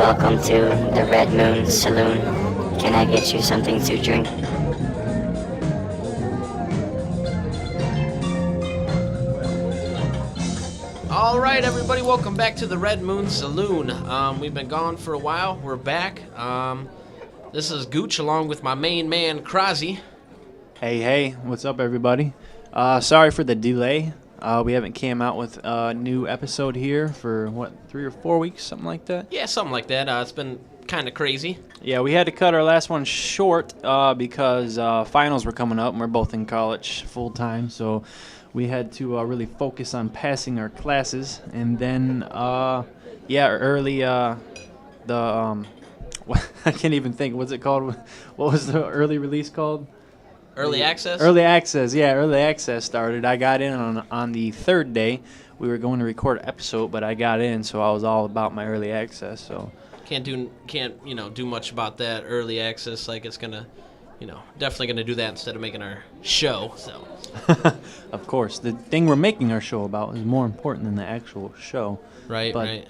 Welcome to the Red Moon Saloon. Can I get you something to drink? Alright everybody, welcome back to the Red Moon Saloon. We've been gone for a while, we're back. This is Gooch along with my main man, Krozzy. Hey, what's up everybody? Sorry for the delay. We haven't came out with a new episode here for, 3 or 4 weeks, something like that? Yeah, something like that. It's been kind of crazy. Yeah, we had to cut our last one short because finals were coming up and we're both in college full-time, so we had to really focus on passing our classes. And then, early, I can't even think, what's it called? What was the early release called? Early access? Early access, yeah, early access started. I got in on the third day. We were going to record an episode, but I got in, so I was all about my early access. So can't do much about that early access. Like it's gonna, definitely gonna do that instead of making our show. So of course, the thing we're making our show about is more important than the actual show. Right.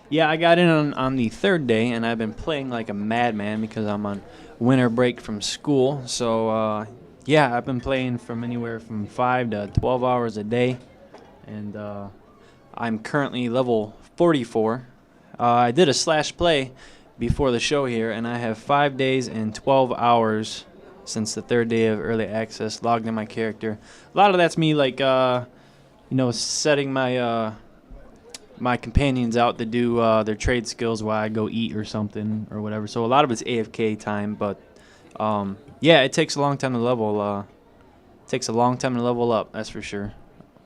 Yeah, I got in on the third day, and I've been playing like a madman because I'm on winter break from school. So yeah, I've been playing from anywhere from 5 to 12 hours a day, and I'm currently level 44. I did a slash play before the show here, and I have 5 days and 12 hours since the third day of early access logged in my character. A lot of that's me, like, setting my my companions out to do their trade skills while I go eat or something or whatever. So a lot of it's AFK time, but yeah, it takes a long time to level. Takes a long time to level up, that's for sure.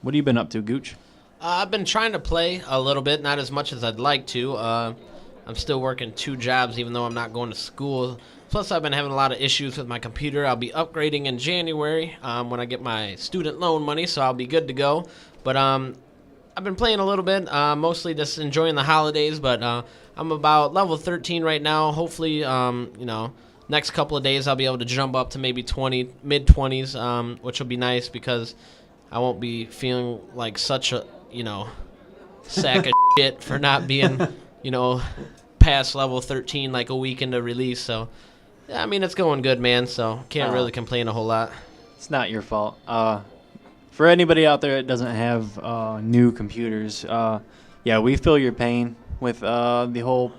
What have you been up to, Gooch? I've been trying to play a little bit, not as much as I'd like to. I'm still working 2 jobs, even though I'm not going to school. Plus, I've been having a lot of issues with my computer. I'll be upgrading in January when I get my student loan money, so I'll be good to go. But I've been playing a little bit, mostly just enjoying the holidays. But I'm about level 13 right now. Hopefully, next couple of days I'll be able to jump up to maybe mid-20s, which will be nice because I won't be feeling like such a, sack of shit for not being, past level 13 like a week into release. So, yeah, I mean, it's going good, man, so can't really complain a whole lot. It's not your fault. For anybody out there that doesn't have new computers, yeah, we feel your pain with the whole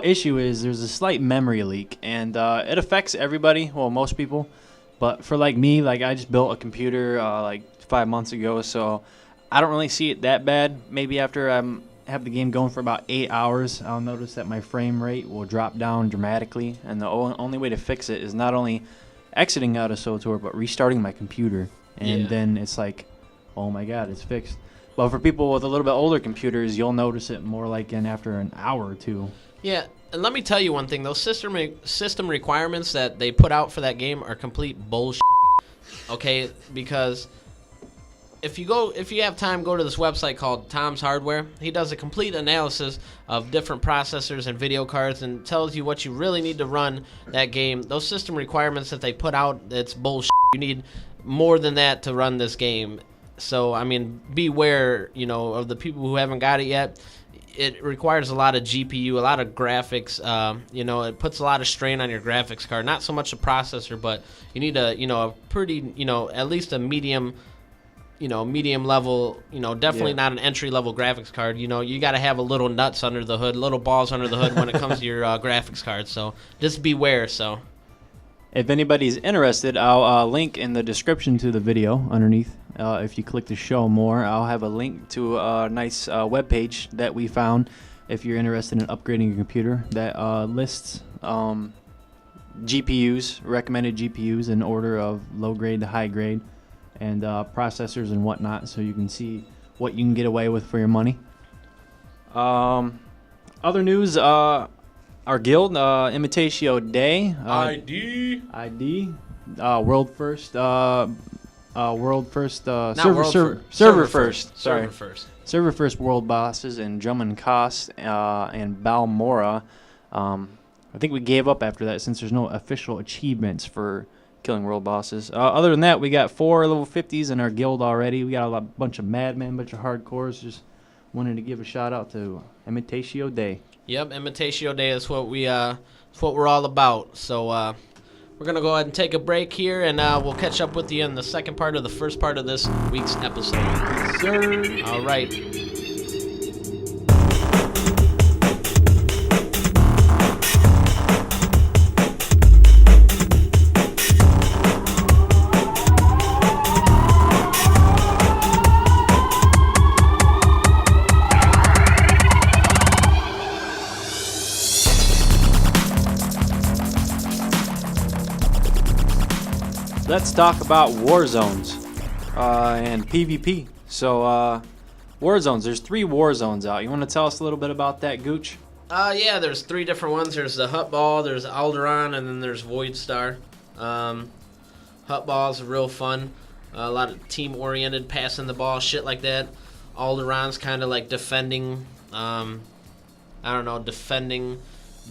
issue is there's a slight memory leak, and it affects everybody, well, most people. But for like me, like I just built a computer like 5 months ago, so I don't really see it that bad. Maybe after I have the game going for about 8 hours, I'll notice that my frame rate will drop down dramatically, and the only way to fix it is not only exiting out of SWTOR, but restarting my computer. And then it's like, oh my god, it's fixed. But for people with a little bit older computers, you'll notice it more like after an hour or two. Yeah, and let me tell you one thing. Those system requirements that they put out for that game are complete bullshit. Okay, because if you have time, go to this website called Tom's Hardware. He does a complete analysis of different processors and video cards and tells you what you really need to run that game. Those system requirements that they put out, it's bullshit. You need more than that to run this game. So, I mean, beware, of the people who haven't got it yet. It requires a lot of GPU, a lot of graphics. It puts a lot of strain on your graphics card. Not so much the processor, but you need a pretty, at least a medium level, definitely not an entry level graphics card. You got to have a little nuts under the hood, little balls under the hood when it comes to your graphics card. So just beware. So if anybody's interested, I'll link in the description to the video underneath. If you click to show more, I'll have a link to a nice webpage that we found if you're interested in upgrading your computer that lists GPUs, recommended GPUs in order of low grade to high grade, and processors and whatnot, so you can see what you can get away with for your money. Other news, our guild, Imitatio Day. ID. World first. Server first world bosses in Drummond Koss and Balmora. I think we gave up after that since there's no official achievements for killing world bosses. Other than that, we got 4 level 50s in our guild already. We got a bunch of madmen, bunch of hardcores. Just wanted to give a shout out to Imitatio Day. Yep, Imitatio Day is what we're all about. So we're gonna go ahead and take a break here, and we'll catch up with you in the second part of the first part of this week's episode. Sir. All right. Let's talk about Warzones and PvP. So, Warzones, there's 3 Warzones out. You want to tell us a little bit about that, Gooch? Yeah, there's 3 different ones. There's the Hut Ball, there's Alderaan, and then there's Voidstar. Hut Ball's real fun. A lot of team-oriented, passing the ball, shit like that. Alderaan's kind of like defending, defending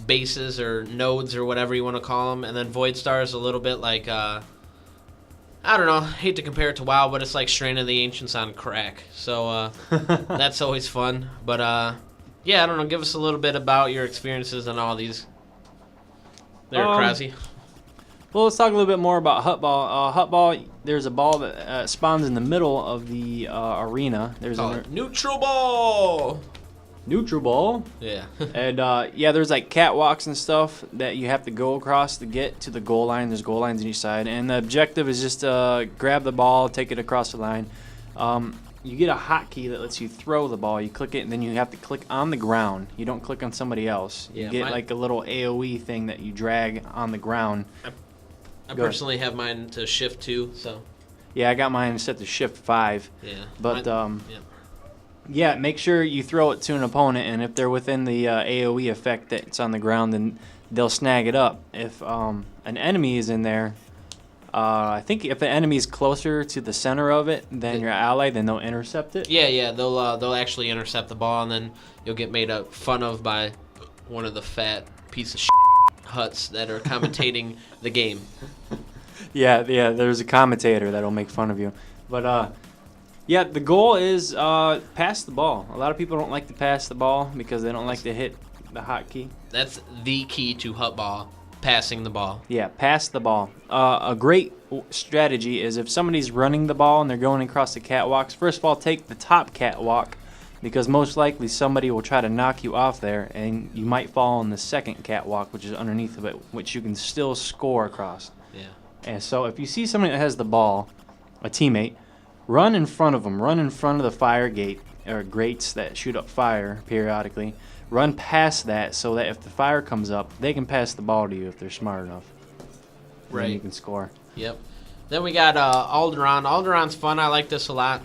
bases or nodes or whatever you want to call them. And then Voidstar is a little bit like, I don't know, hate to compare it to WoW, but it's like Strain of the Ancients on crack. So that's always fun. But yeah, I don't know, give us a little bit about your experiences on all these. There, Krasy. Well, let's talk a little bit more about Hut Ball. Hut Ball, there's a ball that spawns in the middle of the arena. There's a neutral ball. Neutral ball. Yeah. And yeah, there's like catwalks and stuff that you have to go across to get to the goal line. There's goal lines on each side, and the objective is just grab the ball, take it across the line. You get a hotkey that lets you throw the ball. You click it, and then you have to click on the ground. You don't click on somebody else. You get like a little AOE thing that you drag on the ground. I personally have mine to shift 2, so. Yeah, I got mine set to shift 5. Yeah. But yeah, make sure you throw it to an opponent, and if they're within the AOE effect that's on the ground, then they'll snag it up. If an enemy is in there, I think if the enemy is closer to the center of it than your ally, then they'll intercept it. Yeah, they'll actually intercept the ball, and then you'll get made fun of by one of the fat piece of shit huts that are commentating the game. Yeah, there's a commentator that'll make fun of you. But yeah, the goal is pass the ball. A lot of people don't like to pass the ball because they don't like to hit the hotkey. That's the key to Hut Ball, passing the ball. Yeah, pass the ball. A great strategy is if somebody's running the ball and they're going across the catwalks, first of all, take the top catwalk, because most likely somebody will try to knock you off there, and you might fall on the second catwalk, which is underneath of it, which you can still score across. Yeah. And so if you see somebody that has the ball, a teammate, run in front of them. Run in front of the fire gate, or grates that shoot up fire periodically. Run past that so that if the fire comes up, they can pass the ball to you if they're smart enough. Right. Then you can score. Yep. Then we got Alderaan. Alderaan's fun. I like this a lot.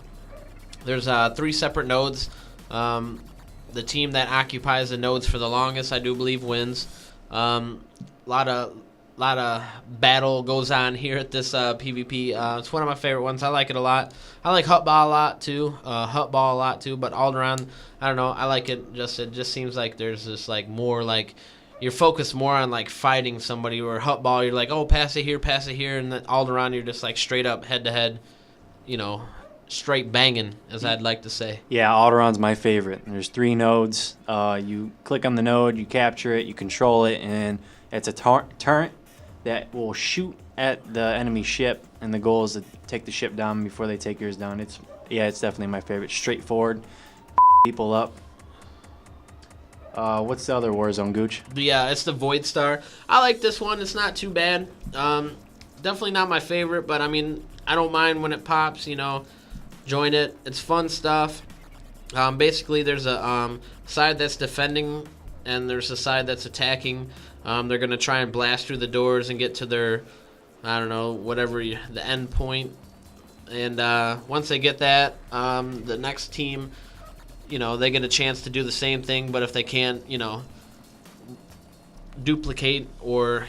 There's 3 separate nodes. The team that occupies the nodes for the longest, I do believe, wins. Lot of battle goes on here at this PvP. It's one of my favorite ones. I like it a lot. I like Hut Ball a lot too. But Alderaan, I don't know. I like it. It just seems like there's this like more like you're focused more on like fighting somebody. Or Hut Ball, you're like, oh, pass it here, and then Alderaan, you're just like straight up head to head, straight banging, as I'd like to say. Yeah, Alderaan's my favorite. There's 3 nodes. You click on the node, you capture it, you control it, and it's a turret that will shoot at the enemy ship, and the goal is to take the ship down before they take yours down. It's definitely my favorite. Straightforward, people up. What's the other Warzone, Gooch? Yeah, it's the Voidstar. I like this one. It's not too bad. Definitely not my favorite, but I mean, I don't mind when it pops. Join it. It's fun stuff. Basically, there's a side that's defending, and there's a side that's attacking. They're going to try and blast through the doors and get to their, the end point. And once they get that, the next team, they get a chance to do the same thing. But if they can't, duplicate or,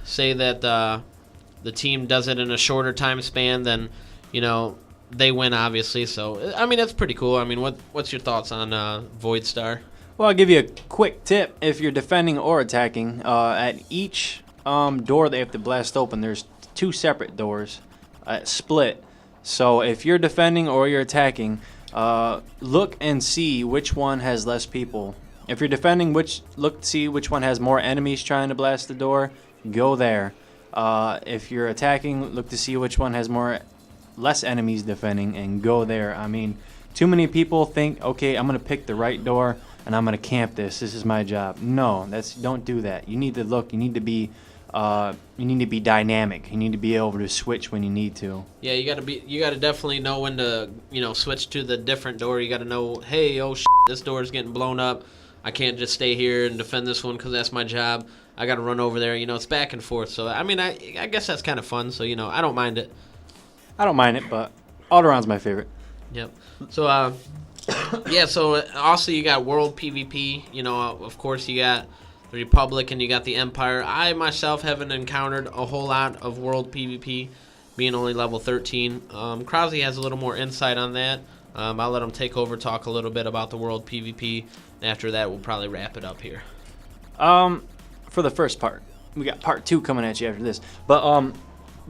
say that the team does it in a shorter time span, then, they win, obviously. So, I mean, that's pretty cool. I mean, what's your thoughts on Voidstar? Well, I'll give you a quick tip. If you're defending or attacking, at each door they have to blast open, there's 2 separate doors split. So if you're defending or you're attacking, look and see which one has less people If you're defending, look to see which one has more enemies trying to blast the door. Go there. If you're attacking, look to see which one has less enemies defending, and go there. I mean, too many people think, okay, I'm gonna pick the right door and I'm gonna camp this. This is my job. No, don't do that. You need to look. You need to be dynamic. You need to be able to switch when you need to. Yeah, you gotta definitely know when to, switch to the different door. You gotta know, hey, oh, this door is getting blown up. I can't just stay here and defend this one because that's my job. I gotta run over there. It's back and forth. So I mean, I guess that's kind of fun. So I don't mind it. I don't mind it, but Alderaan's my favorite. Yep. So yeah. So also you got World PvP. Of course you got the Republic and you got the Empire. I myself haven't encountered a whole lot of World PvP, being only level 13. Krause has a little more insight on that. I'll let him take over, talk a little bit about the World PvP. And after that, we'll probably wrap it up here. For the first part, we got part 2 coming at you after this. But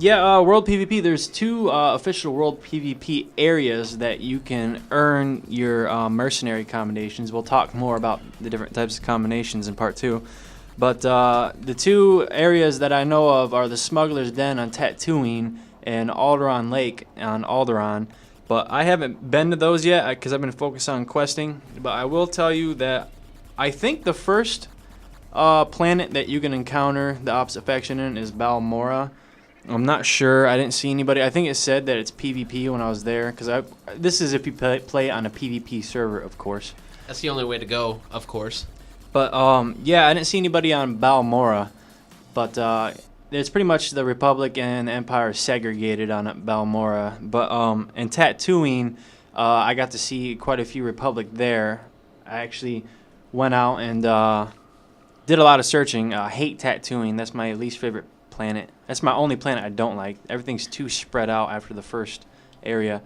yeah, World PvP. There's 2 official World PvP areas that you can earn your mercenary combinations. We'll talk more about the different types of combinations in part 2. But the 2 areas that I know of are the Smuggler's Den on Tatooine and Alderaan Lake on Alderaan. But I haven't been to those yet because I've been focused on questing. But I will tell you that I think the first planet that you can encounter the opposite faction in is Balmora. I'm not sure. I didn't see anybody. I think it said that it's PvP when I was there. Because this is if you play on a PvP server, of course. That's the only way to go, of course. But yeah, I didn't see anybody on Balmora. But it's pretty much the Republic and the Empire segregated on Balmora. But in Tatooine, I got to see quite a few Republic there. I actually went out and did a lot of searching. I hate Tatooine. That's my least favorite planet. That's my only planet I don't like. Everything's too spread out after the first area.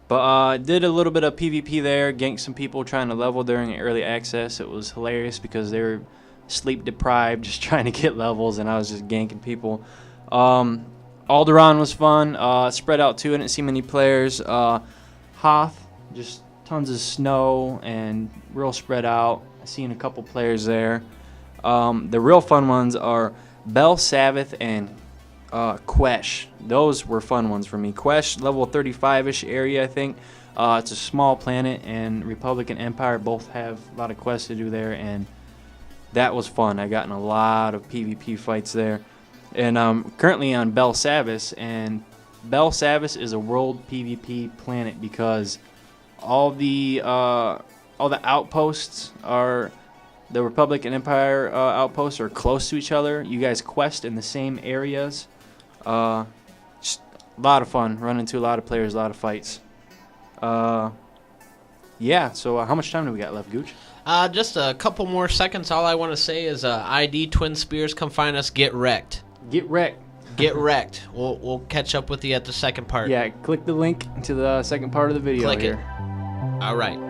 But did a little bit of PvP there, ganked some people trying to level during early access. It was hilarious because they were sleep deprived, just trying to get levels, and I was just ganking people. Alderaan was fun. Spread out too. I didn't see many players. Hoth, just tons of snow and real spread out. I seen a couple players there. The real fun ones are Bel Savith and Quesh. Those were fun ones for me. Quesh, level 35-ish area, I think. It's a small planet, and Republic and Empire both have a lot of quests to do there, and that was fun. I got in a lot of PvP fights there. And I'm currently on Bel Savith, and Bel Savith is a world PvP planet because all the outposts are... The Republic and Empire outposts are close to each other. You guys quest in the same areas. Just a lot of fun. Run into a lot of players, a lot of fights. Yeah, so how much time do we got left, Gooch? Just a couple more seconds. All I want to say is ID Twin Spears, come find us. Get wrecked. Get wrecked. Get wrecked. We'll catch up with you at the second part. Yeah, click the link to the second part of the video Click here. it. All right.